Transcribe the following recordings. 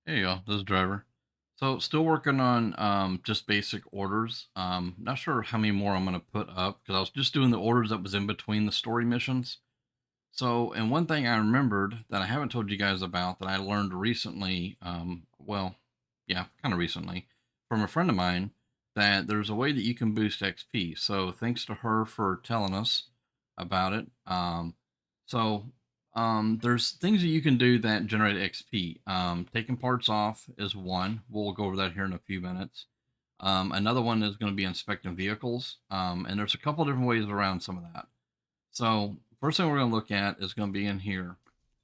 Hey y'all, this is Driver. So still working on just basic orders. Not sure how many more I'm gonna put up because I was just doing the orders that was in between the story missions. So, and one thing I remembered that I haven't told you guys about that I learned recently, well, yeah, kind of recently, from a friend of mine, that there's a way that you can boost XP. So, thanks to her for telling us about it. There's things that you can do that generate XP. Taking parts off is one. We'll go over that here in a few minutes. Another one is going to be inspecting vehicles, and there's a couple different ways around some of that. So first thing we're going to look at is going to be in here.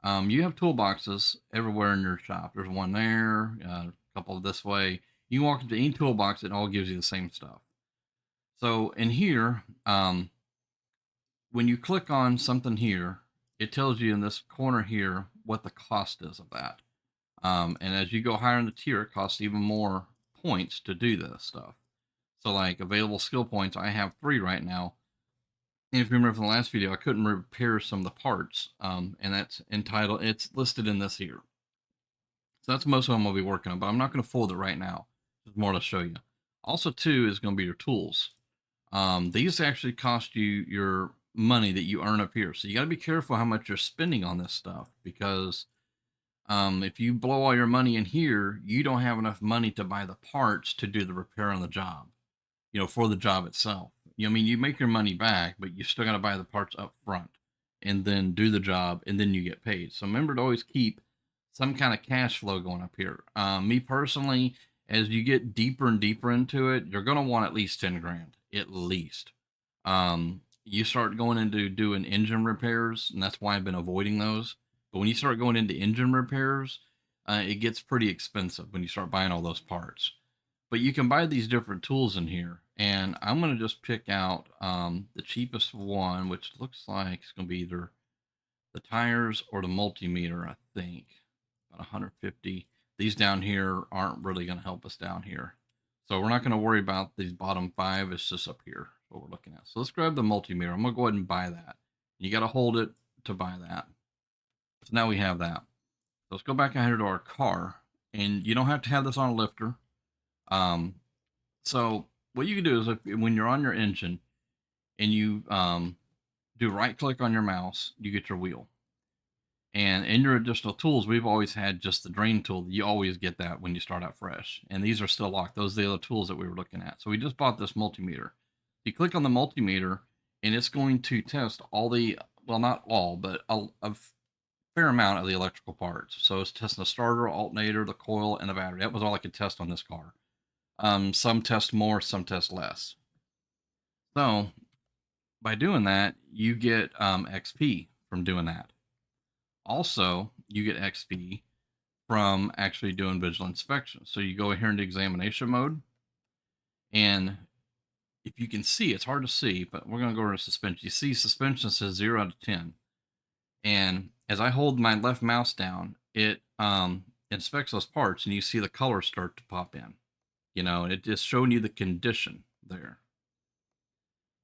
You have toolboxes everywhere in your shop. There's one there, a couple this way. You can walk into any toolbox, it all gives you the same stuff. So in here, when you click on something here, it tells you in this corner here what the cost is of that. And as you go higher in the tier, it costs even more points to do this stuff. So like available skill points, I have 3 right now. And if you remember from the last video, I couldn't repair some of the parts, and that's entitled. It's listed in this here. So that's most of them I'll be working on, but I'm not going to fold it right now. There's more to show you. Also, too, is going to be your tools. These actually cost you your money that you earn up here, so you got to be careful how much you're spending on this stuff because if you blow all your money in here, you don't have enough money to buy the parts to do the repair on the job, for the job itself. I mean, you make your money back, but you still got to buy the parts up front and then do the job and then you get paid. So remember to always keep some kind of cash flow going up here. Me personally, as you get deeper and deeper into it, you're going to want at least 10 grand, at least. You start going into doing engine repairs, and that's why I've been avoiding those. But when you start going into engine repairs, it gets pretty expensive when you start buying all those parts. But you can buy these different tools in here, and I'm going to just pick out the cheapest one, which looks like it's going to be either the tires or the multimeter, I think. About 150. These down here aren't really going to help us down here. So we're not going to worry about these bottom 5. It's just up here, what we're looking at. So let's grab the multimeter. I'm going to go ahead and buy that. You got to hold it to buy that. So now we have that. So let's go back ahead to our car. And you don't have to have this on a lifter. Um, so what you can do is when you're on your engine and you do right click on your mouse, you get your wheel. And in your additional tools, we've always had just the drain tool. You always get that when you start out fresh. And these are still locked. Those are the other tools that we were looking at. So we just bought this multimeter. You click on the multimeter and it's going to test all the, well, not all, but a fair amount of the electrical parts. So it's testing the starter, alternator, the coil, and the battery. That was all I could test on this car. Some test more, some test less. So by doing that, you get XP from doing that. Also, you get XP from actually doing visual inspection. So you go here into examination mode, and if you can see, it's hard to see, but we're going to go over to suspension. You see suspension says 0 out of 10. And as I hold my left mouse down, it inspects those parts, and you see the colors start to pop in. And it just showing you the condition there.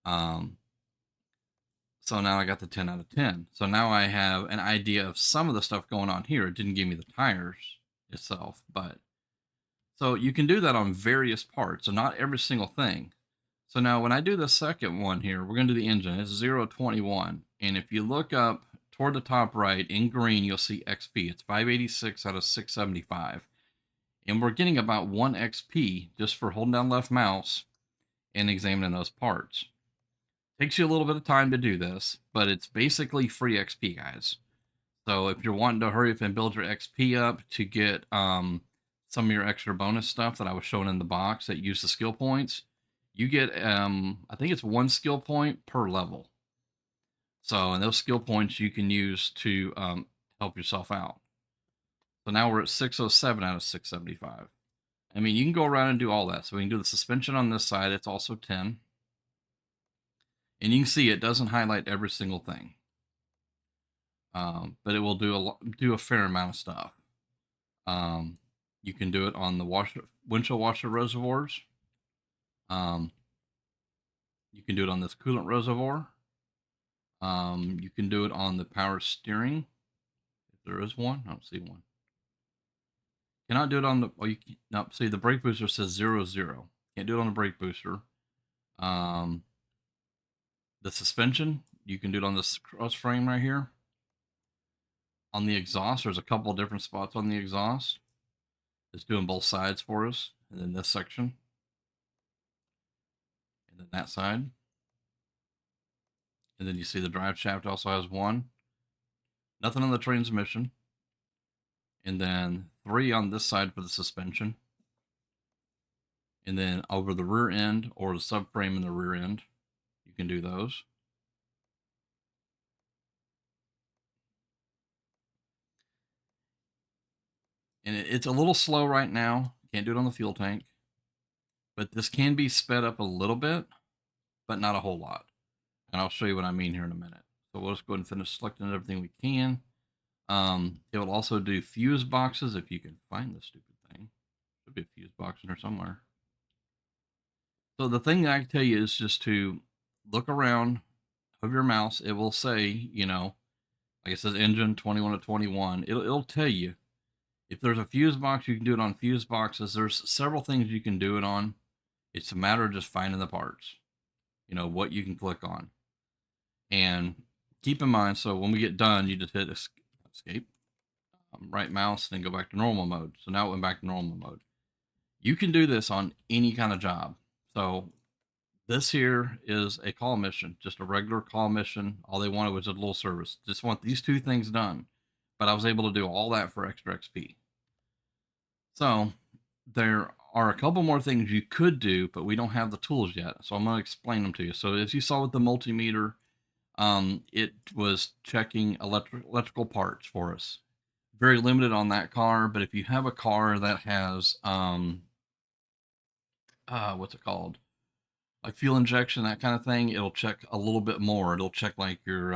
Um, So now I got the 10 out of 10. So now I have an idea of some of the stuff going on here. It didn't give me the tires itself, but so you can do that on various parts, so not every single thing. So now when I do the second one here, we're going to do the engine. It's 021. And if you look up toward the top right in green, you'll see XP. It's 586 out of 675. And we're getting about 1 XP just for holding down left mouse and examining those parts. Takes you a little bit of time to do this, but it's basically free XP, guys. So if you're wanting to hurry up and build your XP up to get some of your extra bonus stuff that I was showing in the box that use the skill points, you get I think it's 1 skill point per level. So and those skill points you can use to help yourself out. So now we're at 607 out of 675. I mean, you can go around and do all that. So we can do the suspension on this side. It's also 10. And you can see it doesn't highlight every single thing. But it will do a fair amount of stuff. You can do it on the windshield washer reservoirs. You can do it on this coolant reservoir. You can do it on the power steering, if there is one. I don't see one. Cannot do it on the. Oh, you can, no. See, the brake booster says 0 0. Can't do it on the brake booster. Um, the suspension, you can do it on this cross frame right here. On the exhaust, there's a couple of different spots on the exhaust. It's doing both sides for us, and then this section, and then that side. And then you see the drive shaft also has one. Nothing on the transmission. And then 3 on this side for the suspension. And then over the rear end or the subframe in the rear end, you can do those. And it's a little slow right now. Can't do it on the fuel tank. But this can be sped up a little bit, but not a whole lot. And I'll show you what I mean here in a minute. So we'll just go ahead and finish selecting everything we can. It will also do fuse boxes if you can find the stupid thing. Should be a fuse box in there somewhere. So the thing that I can tell you is just to look around of your mouse. It will say, like it says engine 21 to 21. It'll tell you if there's a fuse box, you can do it on fuse boxes. There's several things you can do it on. It's a matter of just finding the parts, what you can click on. And keep in mind, so when we get done, you just hit escape, right mouse, then go back to normal mode. So now it went back to normal mode. You can do this on any kind of job. So this here is a call mission, just a regular call mission. All they wanted was a little service. Just want these 2 things done. But I was able to do all that for extra XP. So there are a couple more things you could do, but we don't have the tools yet. So I'm going to explain them to you. So as you saw with the multimeter, it was checking electrical parts for us. Very limited on that car, but if you have a car that has what's it called? Like fuel injection, that kind of thing, it'll check a little bit more. It'll check like your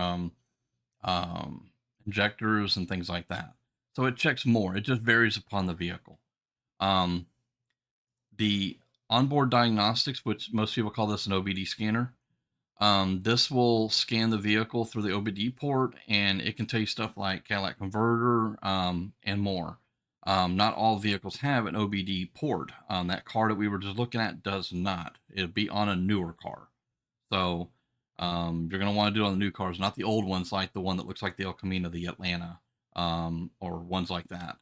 injectors and things like that. So it checks more. It just varies upon the vehicle. Um, the onboard diagnostics, which most people call this an OBD scanner, this will scan the vehicle through the OBD port, and it can tell you stuff like Cadillac converter and more. Not all vehicles have an OBD port. That car that we were just looking at does not. It'll be on a newer car. So you're going to want to do it on the new cars, not the old ones like the one that looks like the El Camino, the Atlanta, or ones like that.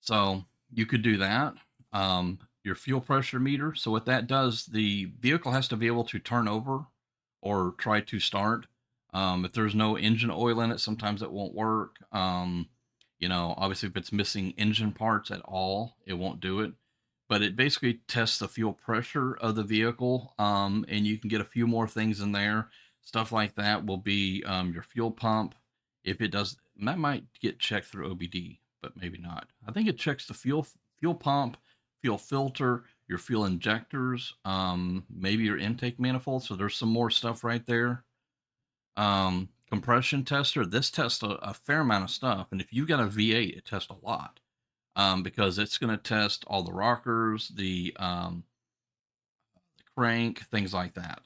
So you could do that. Your fuel pressure meter. So what that does, the vehicle has to be able to turn over or try to start. If there's no engine oil in it, sometimes it won't work. Obviously if it's missing engine parts at all, it won't do it. But it basically tests the fuel pressure of the vehicle, and you can get a few more things in there. Stuff like that will be your fuel pump. If it does, that might get checked through OBD, but maybe not. I think it checks the fuel pump, fuel filter, your fuel injectors, maybe your intake manifold. So there's some more stuff right there. Compression tester. This tests a fair amount of stuff, and if you've got a V8, it tests a lot. Because it's going to test all the rockers, the crank, things like that.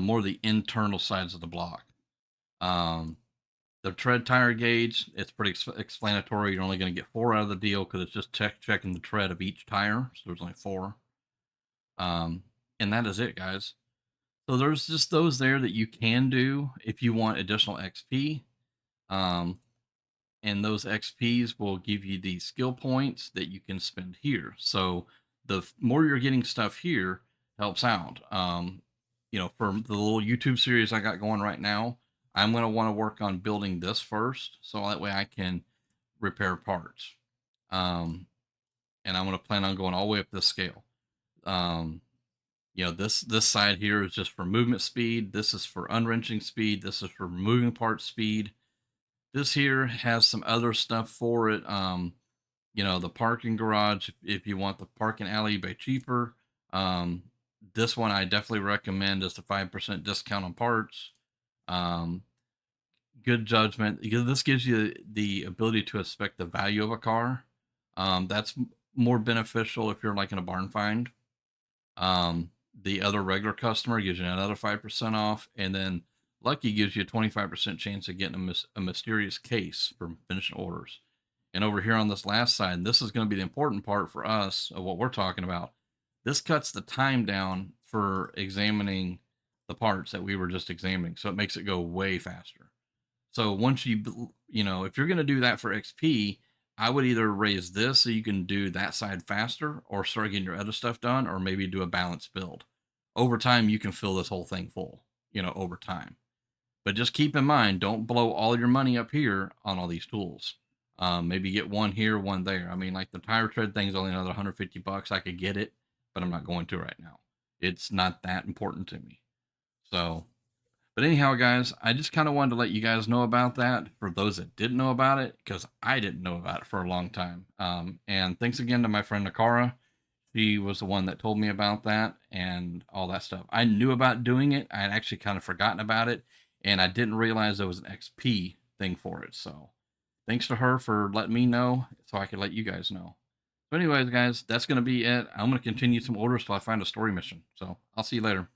More the internal sides of the block. The tread tire gauge, it's pretty explanatory. You're only going to get 4 out of the deal because it's just checking the tread of each tire. So there's only 4. And that is it, guys. So there's just those there that you can do if you want additional XP. And those XPs will give you the skill points that you can spend here. So the more you're getting stuff here helps out. For the little YouTube series I got going right now, I'm going to want to work on building this first, so that way I can repair parts. And I'm going to plan on going all the way up this scale. This side here is just for movement speed. This is for unwrenching speed. This is for moving part speed. This here has some other stuff for it. The parking garage, if you want the parking alley by cheaper. This one I definitely recommend is the 5% discount on parts. Good judgment. This gives you the ability to inspect the value of a car. That's more beneficial if you're like in a barn find. The other regular customer gives you another 5% off, and then Lucky gives you a 25% chance of getting a mysterious case for finishing orders. And over here on this last side, this is going to be the important part for us of what we're talking about. This cuts the time down for examining the parts that we were just examining. So it makes it go way faster. So once if you're going to do that for XP, I would either raise this so you can do that side faster or start getting your other stuff done, or maybe do a balanced build. Over time, you can fill this whole thing full, over time. But just keep in mind, don't blow all your money up here on all these tools. Maybe get one here, one there. I mean, like the tire tread thing's only another 150 bucks. I could get it, but I'm not going to right now. It's not that important to me. So, but anyhow, guys, I just kind of wanted to let you guys know about that for those that didn't know about it, because I didn't know about it for a long time. And thanks again to my friend Nakara. She was the one that told me about that and all that stuff. I knew about doing it. I had actually kind of forgotten about it, and I didn't realize there was an XP thing for it. So thanks to her for letting me know so I could let you guys know. So anyways, guys, that's going to be it. I'm going to continue some orders till I find a story mission. So I'll see you later.